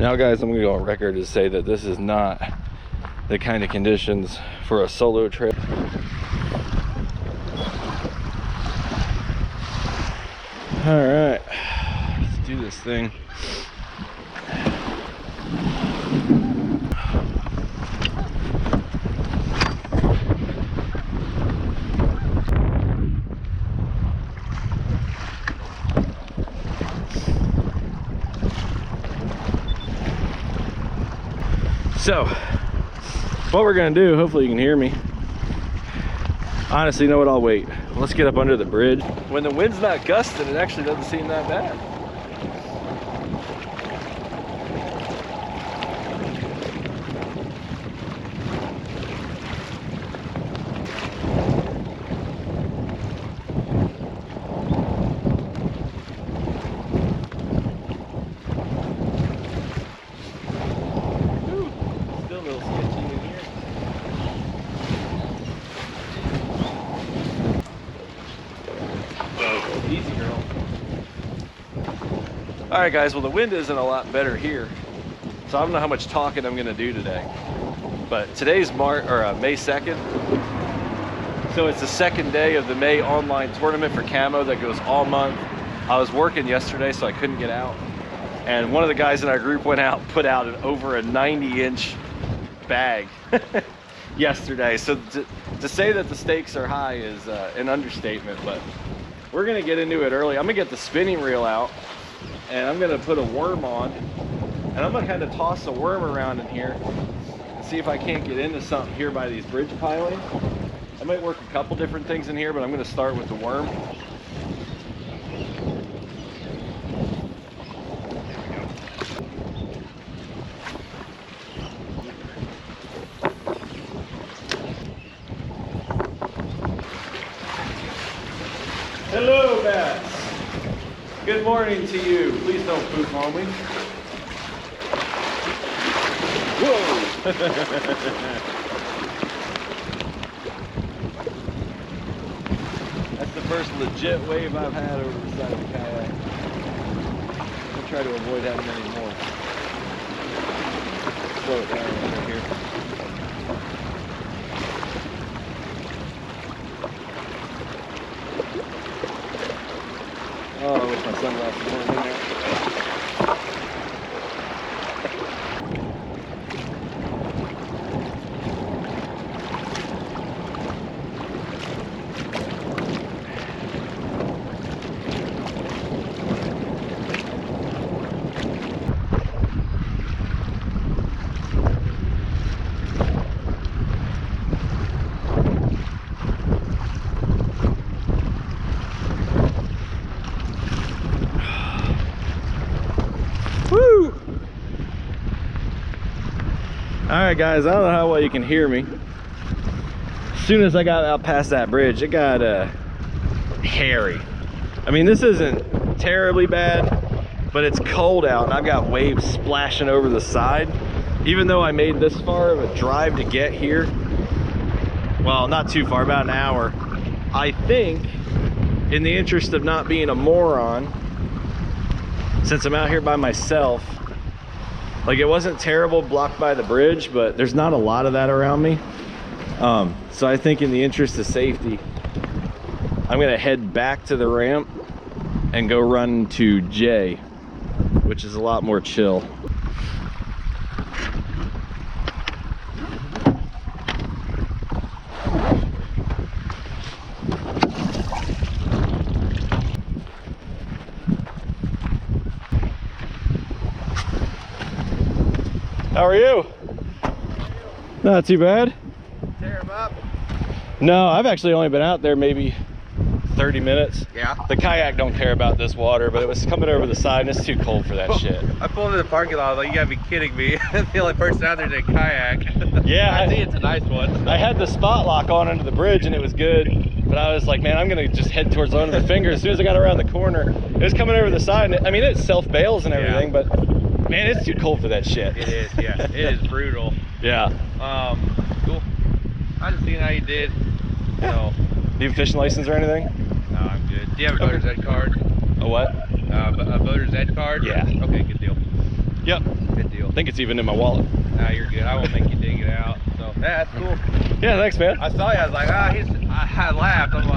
Now guys, I'm gonna go on record to say that this is not the kind of conditions for a solo trip. All right, let's do this thing. So, what we're gonna do, hopefully you can hear me. Honestly, you know what, I'll wait. Let's get up under the bridge. When the wind's not gusting, it actually doesn't seem that bad. Easy, girl. All right, guys, well, the wind isn't a lot better here, so I don't know how much talking I'm gonna do today. But today's May 2nd, so it's the second day of the May online tournament for camo that goes all month. I was working yesterday, so I couldn't get out, and one of the guys in our group went out and put out over a 90-inch bag yesterday. So to say that the stakes are high is an understatement, but we're gonna get into it early. I'm gonna get the spinning reel out and I'm gonna put a worm on, and I'm gonna kind of toss a worm around in here and see if I can't get into something here by these bridge pilings. I might work a couple different things in here, but I'm gonna start with the worm. Hello, Bass. Good morning to you. Please don't poop on me. Whoa! That's the first legit wave I've had over the side of the kayak. I'll try to avoid having any more. Slow it down right here. Oh, I wish my sunglasses weren't in there. Woo! All right, guys, I don't know how well you can hear me. As soon as I got out past that bridge, it got hairy. I mean, this isn't terribly bad, but it's cold out and I've got waves splashing over the side. Even though I made this far of a drive to get here, well, not too far, about an hour, I think in the interest of not being a moron, since I'm out here by myself, like, it wasn't terrible blocked by the bridge, but there's not a lot of that around me. So I think in the interest of safety, I'm gonna head back to the ramp and go run to J, which is a lot more chill. How are you? Not too bad. Tear him up. No, I've actually only been out there maybe 30 minutes. Yeah. The kayak don't care about this water, but it was coming over the side and it's too cold for that shit. I pulled into the parking lot, I was like, you gotta be kidding me. The only person out there did a kayak. Yeah. I see it's a nice one. I had the spot lock on under the bridge and it was good, but I was like, man, I'm gonna just head towards under the finger. As soon as I got around the corner, it was coming over the side. And I mean, it self bails and everything, but man, it's too cold for that shit. It is, yeah. It is brutal. Yeah. Cool. I just seen how you did. You know. Do you have a fishing license or anything? No, I'm good. Do you have a voter's ed card? A what? A voter's ed card? Yeah. Okay, good deal. Yep. Good deal. I think it's even in my wallet. Nah, you're good. I won't make you dig it out. So yeah, that's cool. Yeah, thanks, man. I saw you. I was like, I laughed. I was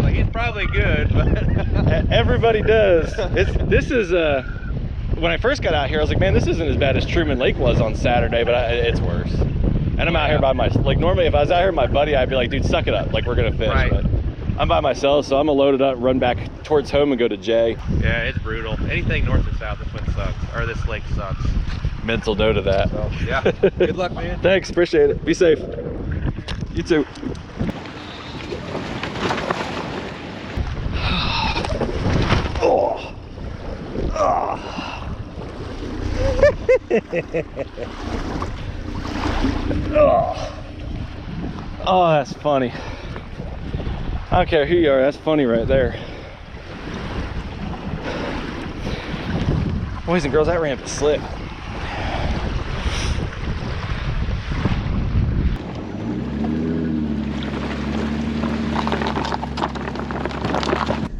like, he's probably good, but everybody does. This is when I first got out here, I was like, man, this isn't as bad as Truman Lake was on Saturday, but it's worse. And I'm out here by myself. Like normally, if I was out here with my buddy, I'd be like, dude, suck it up. Like we're gonna fish. Right. But I'm by myself, so I'm gonna load it up, run back towards home, and go to Jay. yeah, it's brutal. Anything north and south, this one sucks, or this lake sucks. Mental note of that. So yeah, good luck, man. Thanks, appreciate it. Be safe. You too. Oh. Oh. Oh, that's funny. I don't care who you are, that's funny right there. Boys and girls, that ramp is slick.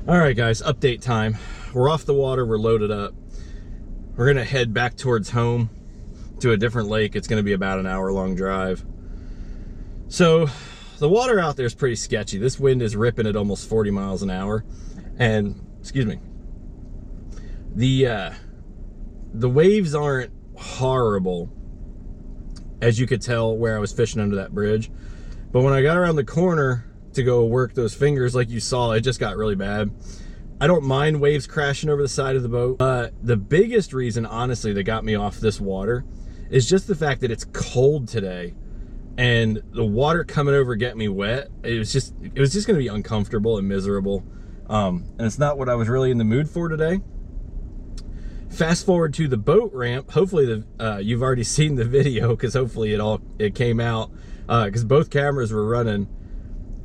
All right, guys, update time. We're off the water, we're loaded up. We're gonna head back towards home to a different lake. It's gonna be about an hour-long drive. So the water out there is pretty sketchy. This wind is ripping at almost 40 miles an hour. And, excuse me, the waves aren't horrible, as you could tell where I was fishing under that bridge. But when I got around the corner to go work those fingers, like you saw, it just got really bad. I don't mind waves crashing over the side of the boat. The biggest reason, honestly, that got me off this water is just the fact that it's cold today. And the water coming over getting me wet, it was just gonna be uncomfortable and miserable. And it's not what I was really in the mood for today. Fast forward to the boat ramp. Hopefully you've already seen the video, because hopefully it came out, because both cameras were running.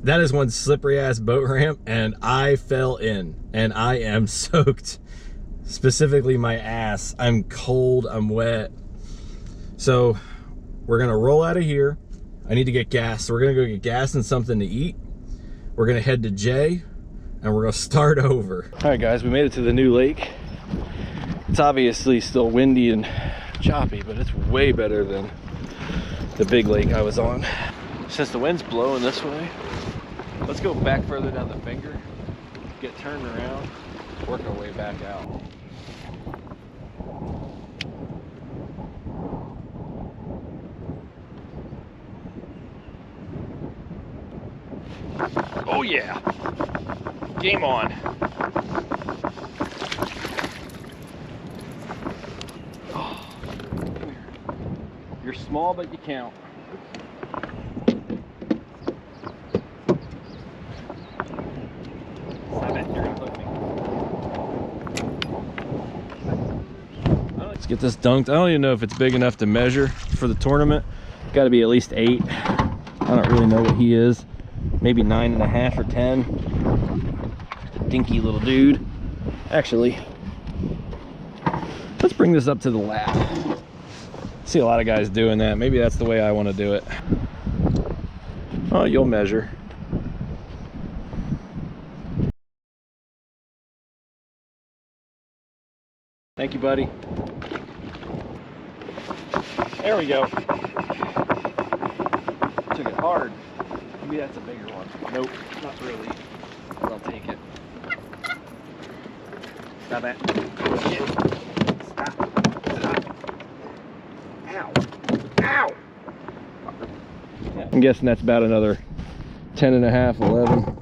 That is one slippery ass boat ramp, and I fell in, and I am soaked. Specifically my ass. I'm cold, I'm wet. So we're gonna roll out of here. I need to get gas, so we're gonna go get gas and something to eat. We're gonna head to Jay, and we're gonna start over. All right, guys, we made it to the new lake. It's obviously still windy and choppy, but it's way better than the big lake I was on. Since the wind's blowing this way, let's go back further down the finger, get turned around, work our way back out. Oh yeah, game on. Oh, come here. You're small, but you count. Let's get this dunked. I don't even know if it's big enough to measure for the tournament. Got to be at least 8. I don't really know what he is. Maybe 9.5 or 10. Dinky little dude. Actually, let's bring this up to the lap. See a lot of guys doing that. Maybe that's the way I want to do it. Oh, you'll measure. Thank you, buddy. There we go. Took it hard. Maybe that's a bigger one. Nope, not really. But I'll take it. Stop it. Stop. Stop. Ow. Ow. I'm guessing that's about another 10.5, 11.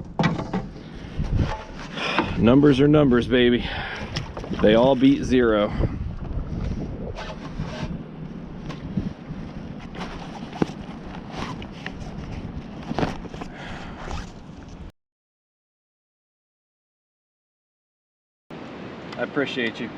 Numbers are numbers, baby. They all beat 0. I appreciate you.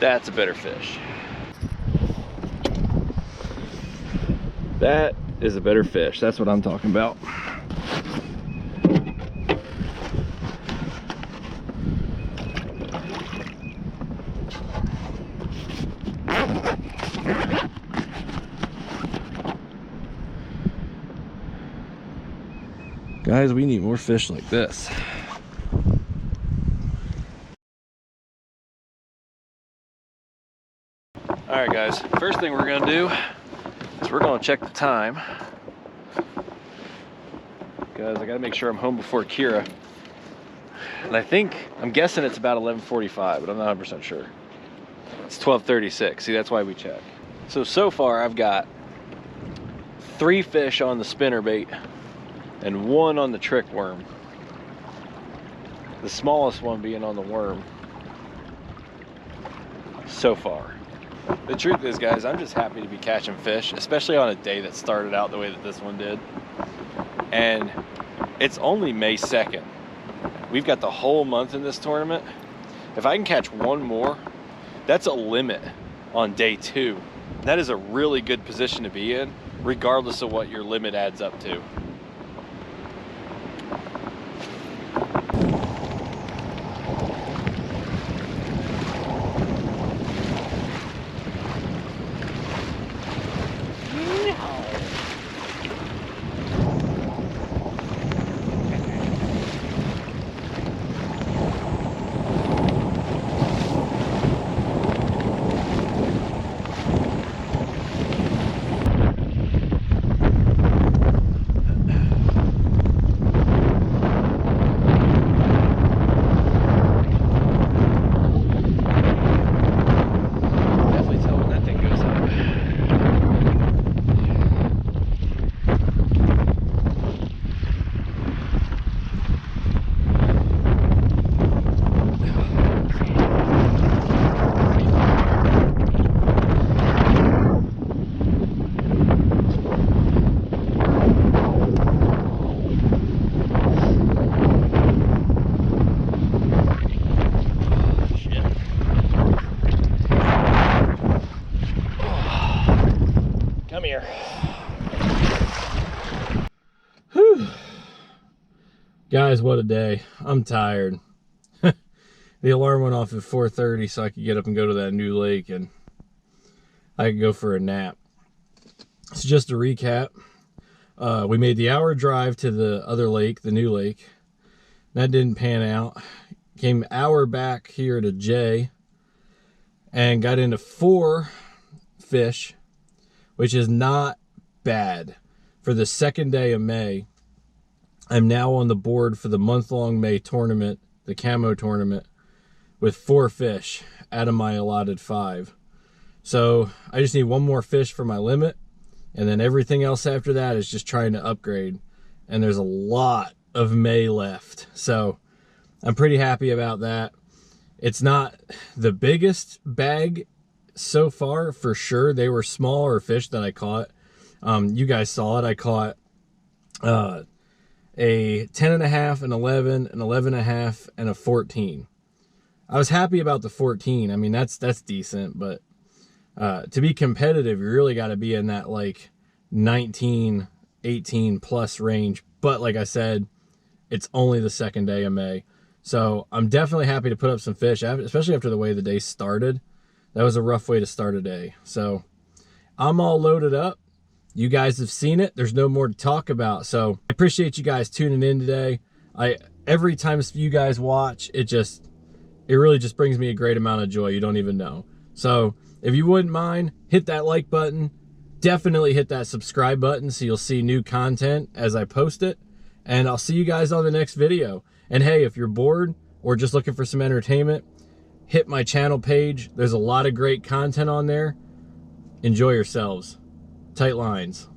That's a better fish. That is a better fish. That's what I'm talking about. Guys, we need more fish like this. All right, guys, first thing we're gonna do is we're gonna check the time. Guys, I gotta make sure I'm home before Kira. And I'm guessing it's about 11:45, but I'm not 100% sure. It's 12:36, see, that's why we check. So far I've got 3 fish on the spinnerbait and 1 on the trick worm. The smallest one being on the worm so far. The truth is, guys, I'm just happy to be catching fish, especially on a day that started out the way that this one did. And it's only May 2nd. We've got the whole month in this tournament. If I can catch 1 more, that's a limit on day 2. That is a really good position to be in, regardless of what your limit adds up to. Come here. Whew. Guys, what a day. I'm tired. The alarm went off at 4:30 so I could get up and go to that new lake and I could go for a nap. So just to recap, we made the hour drive to the other lake, the new lake. That didn't pan out. Came hour back here to J and got into 4 fish, which is not bad for the 2nd day of May. I'm now on the board for the month-long May tournament, the camo tournament, with 4 fish out of my allotted 5. So I just need 1 more fish for my limit, and then everything else after that is just trying to upgrade. And there's a lot of May left, so I'm pretty happy about that. It's not the biggest bag so far, for sure. They were smaller fish that I caught. You guys saw it. I caught a 10.5, an 11, an 11.5, and a 14. I was happy about the 14. I mean, that's decent, but to be competitive, you really got to be in that like 19, 18 plus range. But like I said, it's only the 2nd day of May. So I'm definitely happy to put up some fish, especially after the way the day started. That was a rough way to start a day. So I'm all loaded up. You guys have seen it. There's no more to talk about. So I appreciate you guys tuning in today. Every time you guys watch, it really just brings me a great amount of joy. You don't even know. So if you wouldn't mind, hit that like button. Definitely hit that subscribe button so you'll see new content as I post it. And I'll see you guys on the next video. And hey, if you're bored or just looking for some entertainment, hit my channel page. There's a lot of great content on there. Enjoy yourselves. Tight lines.